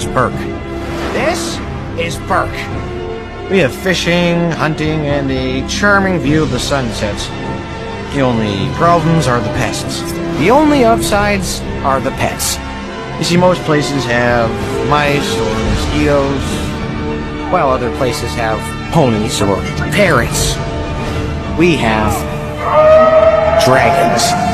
is Burke. This is Burke. We have fishing, hunting, and a charming view of the sunsets. The only problems are the pests. The only upsides are the pets. You see, most places have mice or mosquitoes, while other places have ponies or parrots. We have dragons.